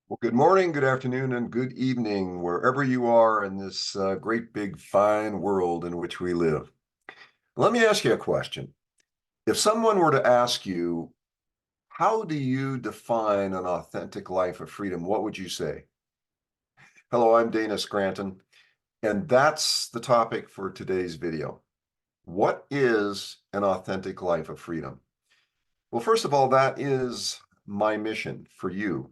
Well, good morning, good afternoon, and good evening, wherever you are in this great big fine world in which we live. Let me ask you a question. If someone were to ask you, how do you define an authentic life of freedom, what would you say? Hello, I'm Dana Scranton, and that's the topic for today's video. What is an authentic life of freedom? Well, first of all, that is my mission for you,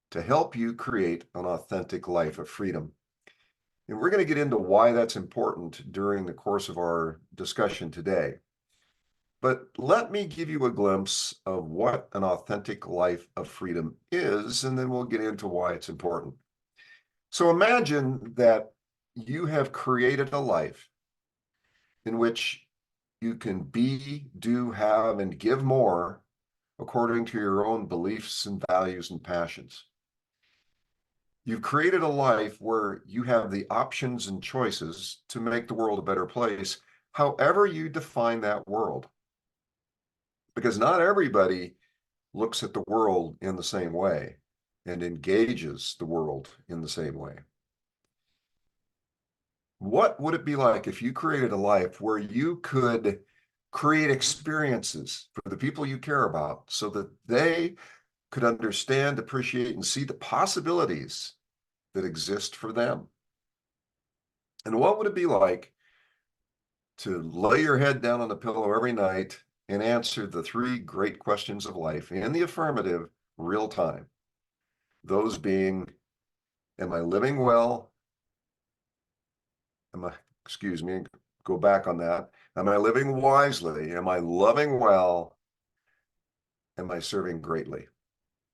to help you create an authentic life of freedom. And we're going to get into why that's important during the course of our discussion today. But let me give you a glimpse of what an authentic life of freedom is, and then we'll get into why it's important. So imagine that you have created a life in which you can be, do, have, and give more according to your own beliefs and values and passions. You've created a life where you have the options and choices to make the world a better place, however you define that world. Because not everybody looks at the world in the same way and engages the world in the same way. What would it be like if you created a life where you could create experiences for the people you care about so that they could understand, appreciate, and see the possibilities that exist for them? And what would it be like to lay your head down on the pillow every night and answer the three great questions of life in the affirmative, real time? Those being, am I living well? Am I, excuse me, go back on that. Am I living wisely? Am I loving well? Am I serving greatly?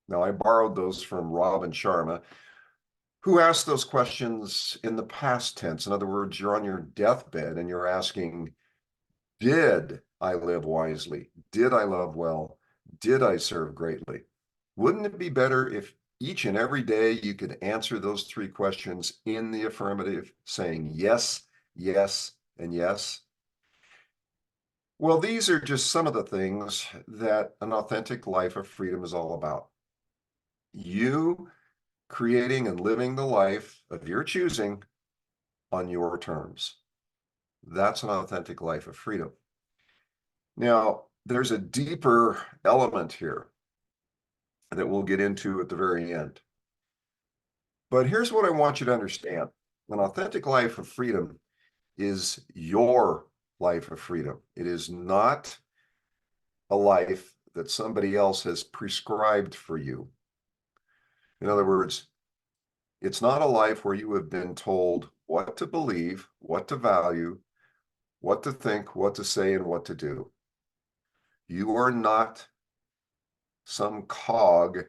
Now, I borrowed those from Robin Sharma, who asked those questions in the past tense. In other words, you're on your deathbed and you're asking, did I live wisely? Did I love well? Did I serve greatly? Wouldn't it be better if each and every day you could answer those three questions in the affirmative, saying yes, yes, and yes? Well, these are just some of the things that an authentic life of freedom is all about. You creating and living the life of your choosing on your terms. That's an authentic life of freedom. Now, there's a deeper element here that we'll get into at the very end. But here's what I want you to understand. An authentic life of freedom is your life of freedom. It is not a life that somebody else has prescribed for you. In other words, it's not a life where you have been told what to believe, what to value, what to think, what to say, and what to do. You are not some cog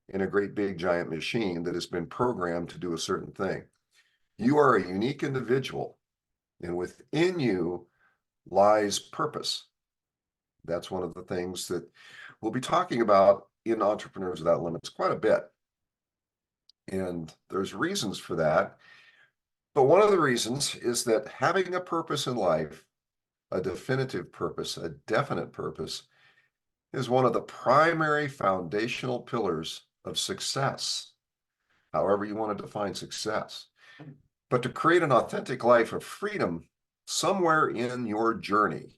in a great big giant machine that has been programmed to do a certain thing. You are a unique individual, and within you lies purpose. That's one of the things that we'll be talking about in Entrepreneurs Without Limits quite a bit. And there's reasons for that. But one of the reasons is that having a purpose in life, a definitive purpose, a definite purpose, is one of the primary foundational pillars of success, however you want to define success. But to create an authentic life of freedom, somewhere in your journey,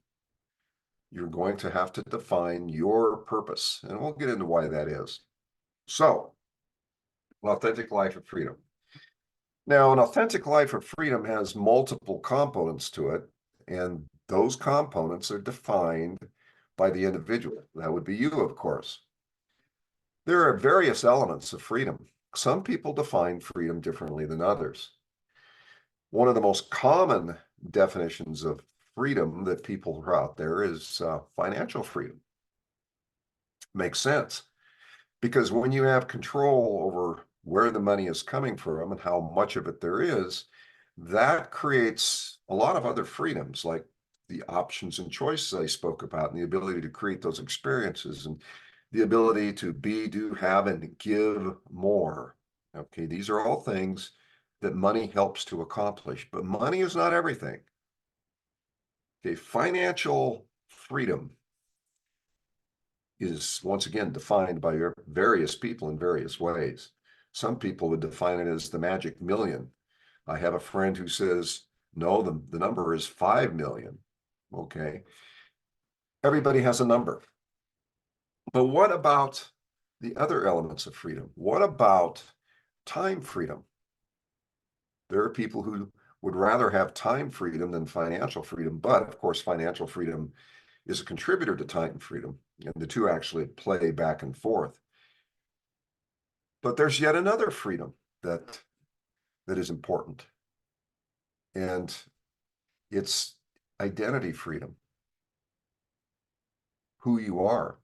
you're going to have to define your purpose. And we'll get into why that is. So, an authentic life of freedom. Now, an authentic life of freedom has multiple components to it, and those components are defined by the individual. That would be you, of course. There are various elements of freedom. Some people define freedom differently than others. One of the most common definitions of freedom that people are out there is financial freedom. Makes sense, because when you have control over where the money is coming from and how much of it there is, that creates a lot of other freedoms, like the options and choices I spoke about, and the ability to create those experiences, and the ability to be, do, have, and give more. Okay, these are all things that money helps to accomplish, but money is not everything. Okay, financial freedom is once again defined by various people in various ways. Some people would define it as the magic million. I have a friend who says, no, the number is 5 million. Okay. Everybody has a number. But what about the other elements of freedom? What about time freedom? There are people who would rather have time freedom than financial freedom. But of course, financial freedom is a contributor to time freedom, and the two actually play back and forth. But there's yet another freedom that is important, and it's identity freedom. Who you are,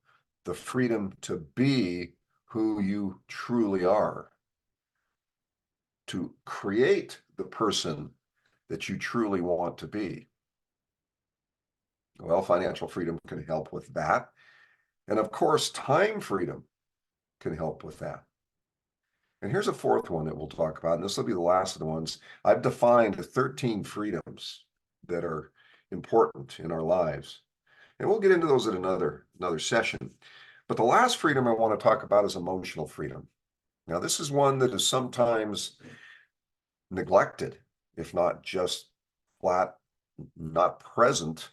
the freedom to be who you truly are, to create the person that you truly want to be. Well, financial freedom can help with that. And of course, time freedom can help with that. And here's a fourth one that we'll talk about, and this will be the last of the ones. I've defined 13 freedoms that are important in our lives. And we'll get into those at another session. But the last freedom I want to talk about is emotional freedom. Now, this is one that is sometimes neglected, if not just flat not present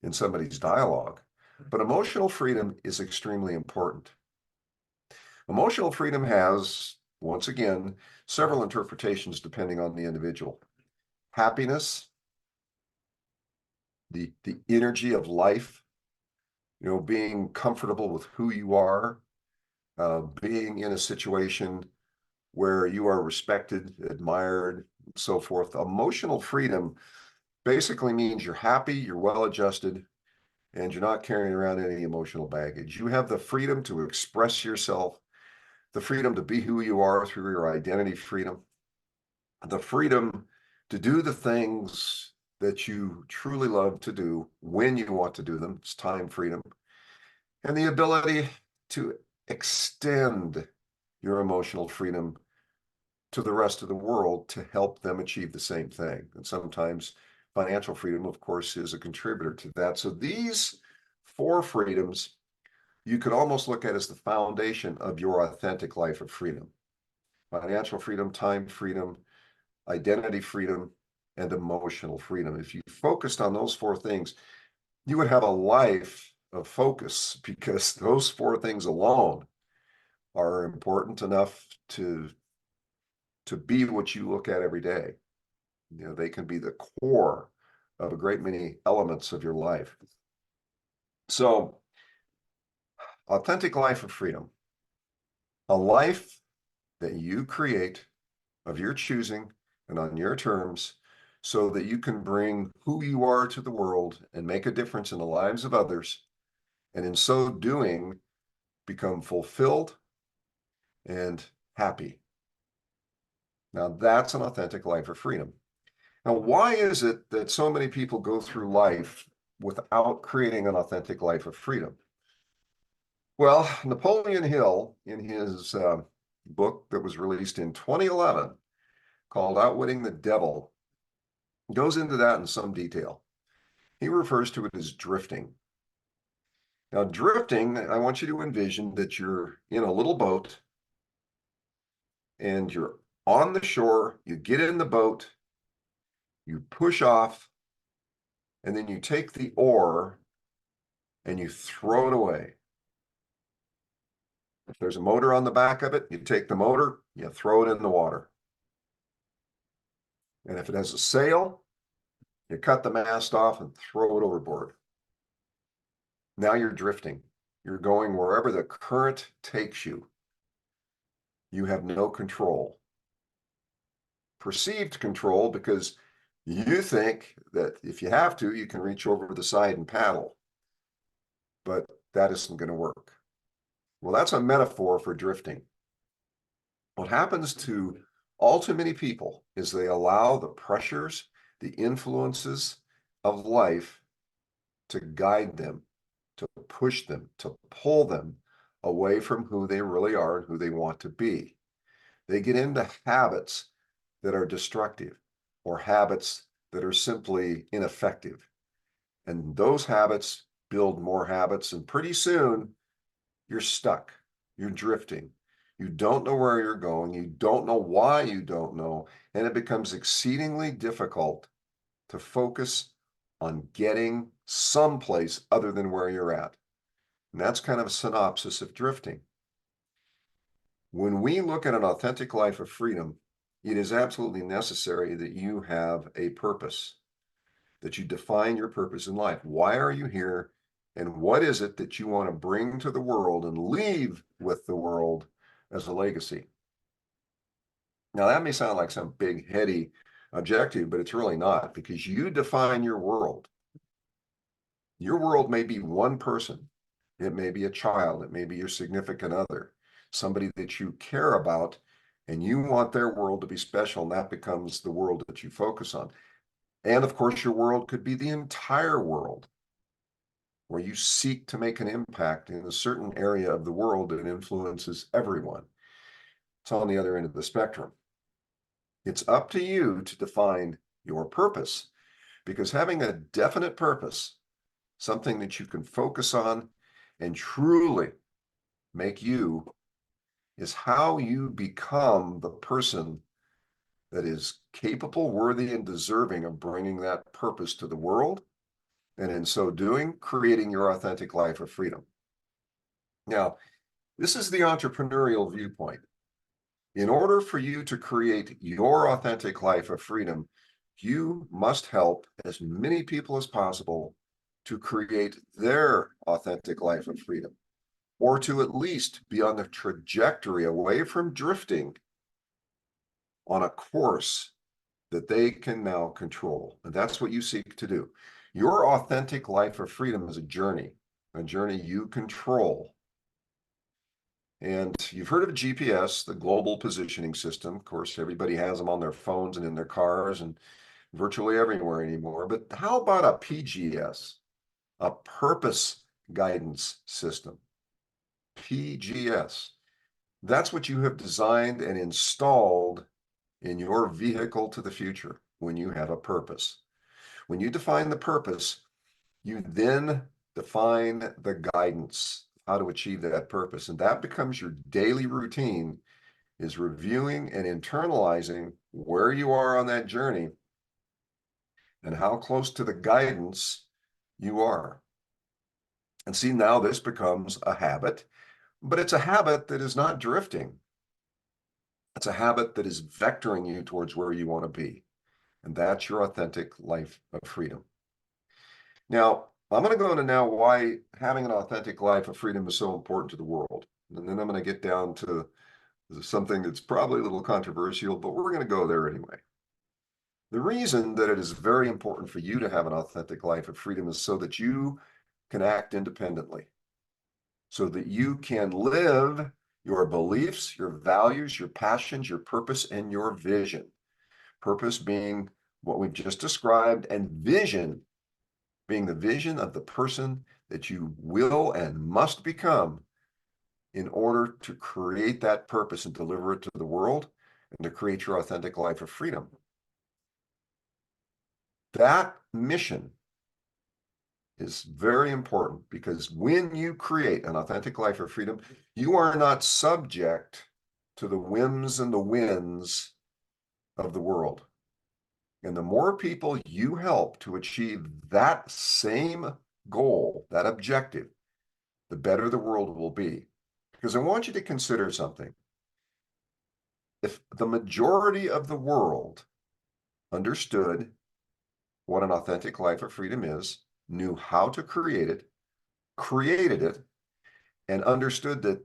in somebody's dialogue. But emotional freedom is extremely important. Emotional freedom has, once again, several interpretations depending on the individual. Happiness, the energy of life, being comfortable with who you are, being in a situation where you are respected, admired, so forth. Emotional freedom basically means you're happy, you're well adjusted, and you're not carrying around any emotional baggage. You have the freedom to express yourself, the freedom to be who you are through your identity freedom, the freedom to do the things that you truly love to do when you want to do them. It's time freedom. And the ability to extend your emotional freedom to the rest of the world to help them achieve the same thing. And sometimes financial freedom, of course, is a contributor to that. So these four freedoms, you could almost look at as the foundation of your authentic life of freedom. Financial freedom, time freedom, identity freedom, and emotional freedom. If you focused on those four things, you would have a life of focus, because those four things alone are important enough to be what you look at every day. They can be the core of a great many elements of your life. So, authentic life of freedom, a life that you create of your choosing and on your terms, so that you can bring who you are to the world and make a difference in the lives of others, and in so doing, become fulfilled and happy. Now, that's an authentic life of freedom. Now, why is it that so many people go through life without creating an authentic life of freedom? Well, Napoleon Hill, in his book that was released in 2011 called Outwitting the Devil, goes into that in some detail. He refers to it as drifting. Now, drifting, I want you to envision that you're in a little boat and you're on the shore, you get in the boat, you push off, and then you take the oar and you throw it away. If there's a motor on the back of it, you take the motor, you throw it in the water. And if it has a sail, you cut the mast off and throw it overboard. Now you're drifting. You're going wherever the current takes you. You have no control. Perceived control, because you think that if you have to, you can reach over the side and paddle. But that isn't going to work. Well, that's a metaphor for drifting. What happens to all too many people is they allow the pressures, the influences of life to guide them, to push them, to pull them away from who they really are and who they want to be. They get into habits that are destructive, or habits that are simply ineffective. And those habits build more habits, and pretty soon you're stuck, you're drifting. You don't know where you're going. You don't know why you don't know. And it becomes exceedingly difficult to focus on getting someplace other than where you're at. And that's kind of a synopsis of drifting. When we look at an authentic life of freedom, it is absolutely necessary that you have a purpose, that you define your purpose in life. Why are you here? And what is it that you want to bring to the world and leave with the world as a legacy? Now, that may sound like some big, heady objective, but it's really not, because you define your world. Your world may be one person. It may be a child. It may be your significant other, somebody that you care about, and you want their world to be special, and that becomes the world that you focus on. And of course, your world could be the entire world, where you seek to make an impact in a certain area of the world that influences everyone. It's on the other end of the spectrum. It's up to you to define your purpose, because having a definite purpose, something that you can focus on and truly make you, is how you become the person that is capable, worthy, and deserving of bringing that purpose to the world, and in so doing, creating your authentic life of freedom. Now, this is the entrepreneurial viewpoint. In order for you to create your authentic life of freedom, you must help as many people as possible to create their authentic life of freedom, or to at least be on the trajectory away from drifting on a course that they can now control. And that's what you seek to do. Your authentic life of freedom is a journey you control. And you've heard of GPS, the global positioning system. Of course, everybody has them on their phones and in their cars and virtually everywhere anymore. But how about a PGS, a purpose guidance system? PGS. That's what you have designed and installed in your vehicle to the future when you have a purpose. When you define the purpose, you then define the guidance, how to achieve that purpose. And that becomes your daily routine, is reviewing and internalizing where you are on that journey and how close to the guidance you are. And see, now this becomes a habit, but it's a habit that is not drifting. It's a habit that is vectoring you towards where you want to be. And that's your authentic life of freedom. Now, I'm going to go into now why having an authentic life of freedom is so important to the world. And then I'm going to get down to something that's probably a little controversial, but we're going to go there anyway. The reason that it is very important for you to have an authentic life of freedom is so that you can act independently, so that you can live your beliefs, your values, your passions, your purpose, and your vision. Purpose being what we've just described, and vision being the vision of the person that you will and must become in order to create that purpose and deliver it to the world and to create your authentic life of freedom. That mission is very important, because when you create an authentic life of freedom, you are not subject to the whims and the winds of the world. And the more people you help to achieve that same goal, that objective, the better the world will be. Because I want you to consider something. If the majority of the world understood what an authentic life of freedom is, knew how to create it, created it, and understood that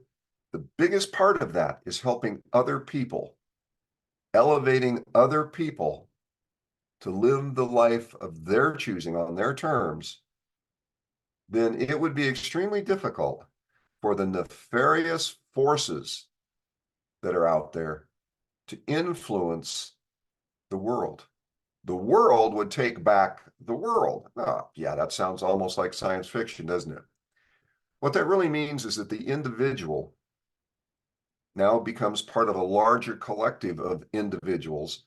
the biggest part of that is helping other people, elevating other people to live the life of their choosing on their terms, then it would be extremely difficult for the nefarious forces that are out there to influence the world. The world would take back the world. Oh, yeah, that sounds almost like science fiction, doesn't it? What that really means is that the individual now becomes part of a larger collective of individuals,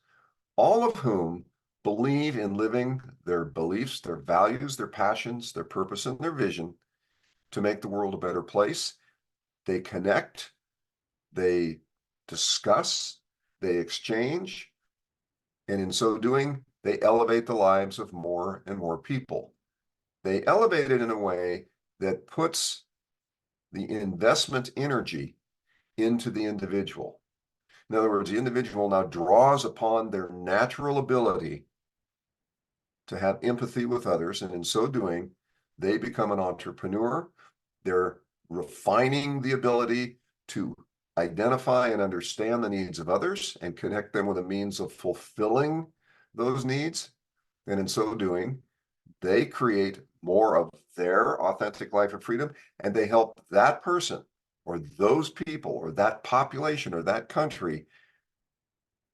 all of whom believe in living their beliefs, their values, their passions, their purpose, and their vision to make the world a better place. They connect, they discuss, they exchange, and in so doing, they elevate the lives of more and more people. They elevate it in a way that puts the investment energy into the individual. In other words, the individual now draws upon their natural ability to have empathy with others, and in so doing, they become an entrepreneur. They're refining the ability to identify and understand the needs of others and connect them with a means of fulfilling those needs. And in so doing, they create more of their authentic life of freedom, and they help that person or those people or that population or that country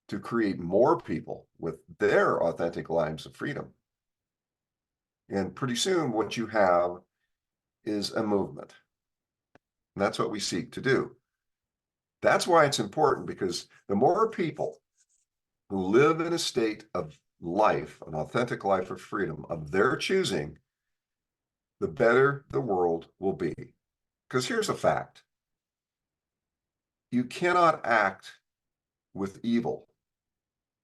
to create more people with their authentic lives of freedom. And pretty soon what you have is a movement. And that's what we seek to do. That's why it's important, because the more people who live in a state of life, an authentic life of freedom of their choosing, the better the world will be. Because here's a fact. You cannot act with evil.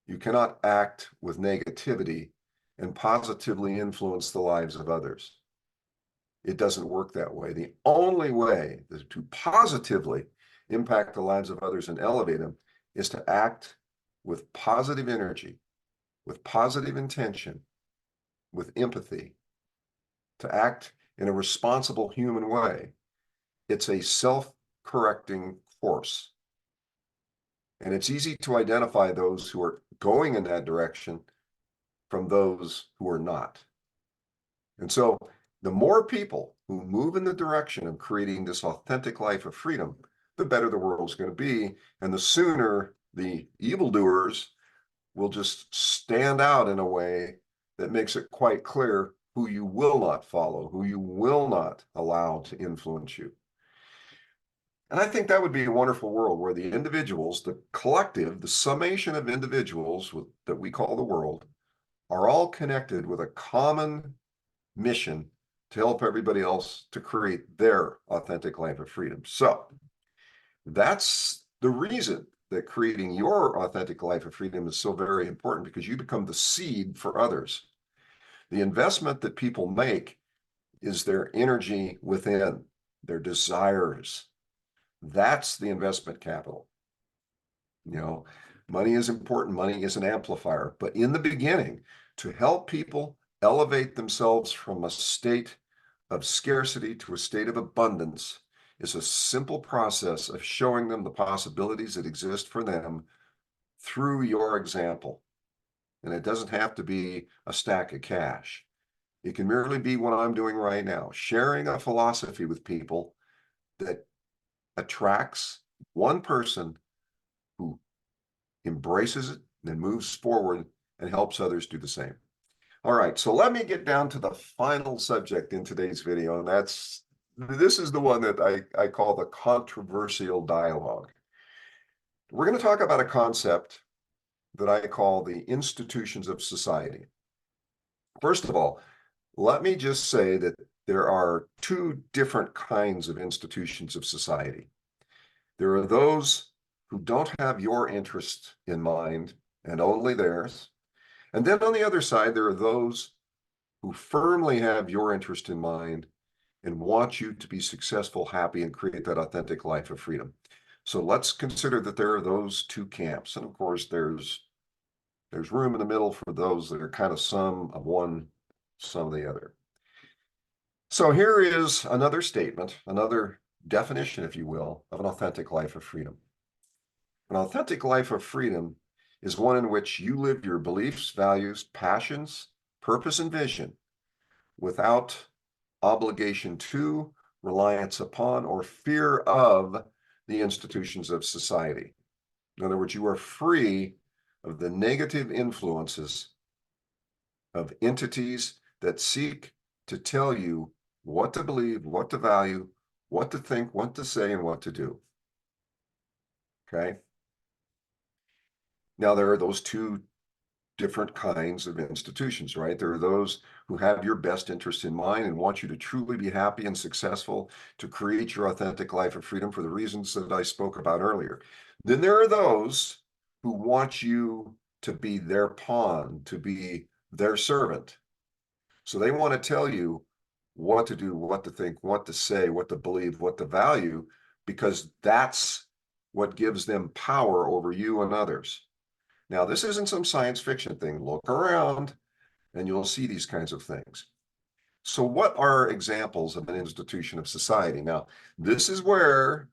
You cannot act with negativity and positively influence the lives of others. It doesn't work that way. The only way to positively impact the lives of others and elevate them is to act with positive energy, with positive intention, with empathy, to act in a responsible human way. It's a self-correcting force. And it's easy to identify those who are going in that direction from those who are not. And so the more people who move in the direction of creating this authentic life of freedom, the better the world's going to be. And the sooner the evildoers will just stand out in a way that makes it quite clear who you will not follow, who you will not allow to influence you. And I think that would be a wonderful world where the individuals, the collective, the summation of individuals that we call the world, are all connected with a common mission to help everybody else to create their authentic life of freedom. So that's the reason that creating your authentic life of freedom is so very important, because you become the seed for others. The investment that people make is their energy within, their desires. That's the investment capital. You know, money is important. Money is an amplifier. But in the beginning, to help people elevate themselves from a state of scarcity to a state of abundance is a simple process of showing them the possibilities that exist for them through your example. And it doesn't have to be a stack of cash. It can merely be what I'm doing right now, sharing a philosophy with people that attracts one person who embraces it, then moves forward and helps others do the same. All right, so let me get down to the final subject in today's video, and this is the one that I call the controversial dialogue. We're going to talk about a concept that I call the institutions of society. First of all, let me just say that there are two different kinds of institutions of society. There are those who don't have your interest in mind and only theirs. And then on the other side, there are those who firmly have your interest in mind and want you to be successful, happy, and create that authentic life of freedom. So let's consider that there are those two camps. And of course, there's room in the middle for those that are kind of some of one, some of the other. So here is another statement, another definition, if you will, of an authentic life of freedom. An authentic life of freedom is one in which you live your beliefs, values, passions, purpose, and vision without obligation to, reliance upon, or fear of the institutions of society. In other words, you are free of the negative influences of entities that seek to tell you what to believe, what to value, what to think, what to say, and what to do. Okay? Now, there are those two different kinds of institutions, right? There are those who have your best interest in mind and want you to truly be happy and successful, to create your authentic life of freedom for the reasons that I spoke about earlier. Then there are those who want you to be their pawn, to be their servant. So they want to tell you what to do, what to think, what to say, what to believe, what to value, because that's what gives them power over you and others. Now, this isn't some science fiction thing. Look around and you'll see these kinds of things. So what are examples of an institution of society? Now, this is where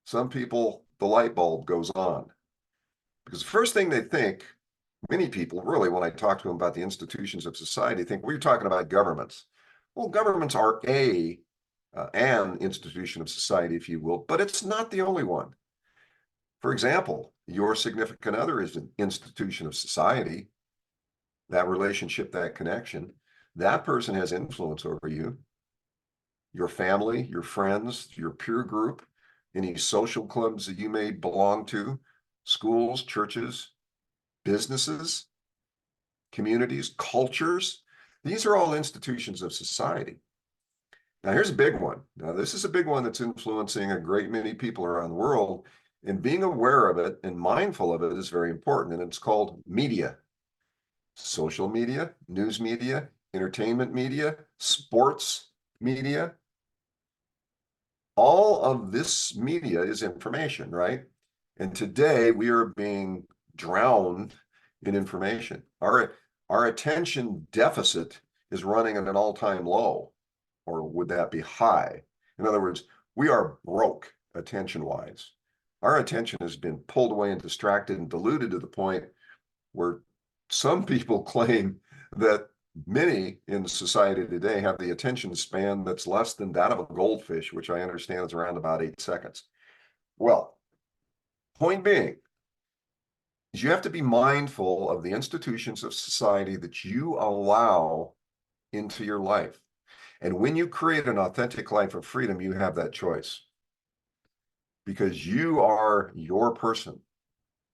some people, the light bulb goes on. Because the first thing they think, many people really, when I talk to them about the institutions of society, think, well, you're talking about governments. Well, governments are an institution of society, if you will, but it's not the only one. For example, your significant other is an institution of society. That relationship, that connection, that person has influence over you, your family, your friends, your peer group, any social clubs that you may belong to, schools, churches, businesses, communities, cultures. These are all institutions of society. Now, here's a big one. Now, this is a big one that's influencing a great many people around the world, and being aware of it and mindful of it is very important, and it's called media. Social media, news media, entertainment media, sports media. All of this media is information, right? And today we are being drowned in information. Our attention deficit is running at an all-time low, or would that be high? In other words, we are broke attention-wise. Our attention has been pulled away and distracted and diluted to the point where some people claim that many in society today have the attention span that's less than that of a goldfish, which I understand is around about 8 seconds. Well, point being is you have to be mindful of the institutions of society that you allow into your life. And when you create an authentic life of freedom, you have that choice because you are your person.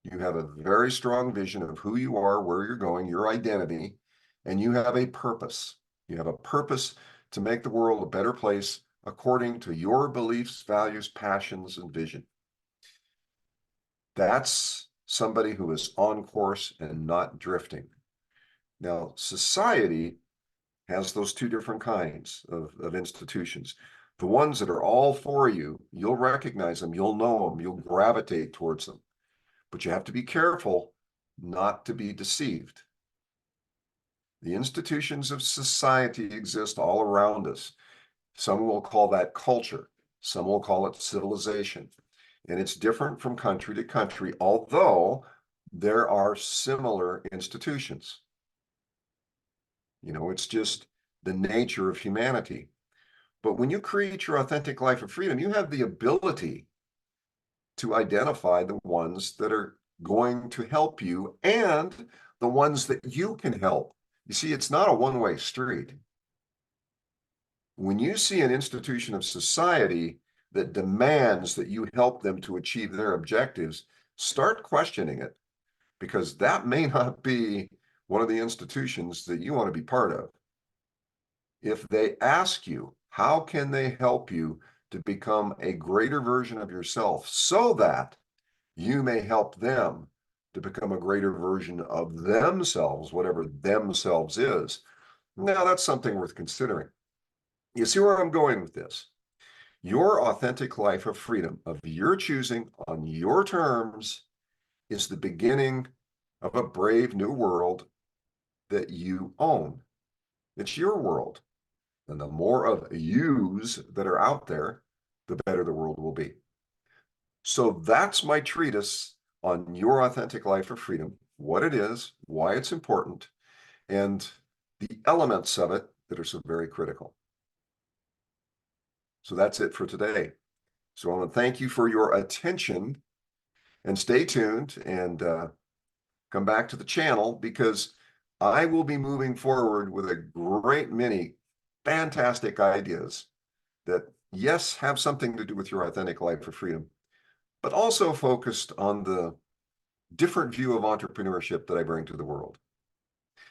You have a very strong vision of who you are, where you're going, your identity, and you have a purpose. You have a purpose to make the world a better place according to your beliefs, values, passions, and vision. That's somebody who is on course and not drifting. Now, society has those two different kinds of institutions. The ones that are all for you, you'll recognize them, you'll know them, you'll gravitate towards them. But you have to be careful not to be deceived. The institutions of society exist all around us. Some will call that culture. Some will call it civilization. And it's different from country to country, although there are similar institutions. You know, it's just the nature of humanity. But when you create your authentic life of freedom, you have the ability to identify the ones that are going to help you and the ones that you can help. You see, it's not a one-way street. When you see an institution of society that demands that you help them to achieve their objectives, start questioning it, because that may not be one of the institutions that you want to be part of. If they ask you, how can they help you to become a greater version of yourself so that you may help them to become a greater version of themselves, whatever themselves is. Now, that's something worth considering. You see where I'm going with this? Your authentic life of freedom, of your choosing on your terms, is the beginning of a brave new world that you own. It's your world. And the more of yous that are out there, the better the world will be. So that's my treatise on your authentic life of freedom, what it is, why it's important, and the elements of it that are so very critical. So that's it for today. So I want to thank you for your attention, and stay tuned and come back to the channel, because I will be moving forward with a great many fantastic ideas that, yes, have something to do with your authentic life of freedom, but also focused on the different view of entrepreneurship that I bring to the world.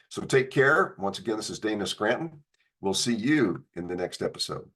So take care. Once again, this is Dana Scranton. We'll see you in the next episode.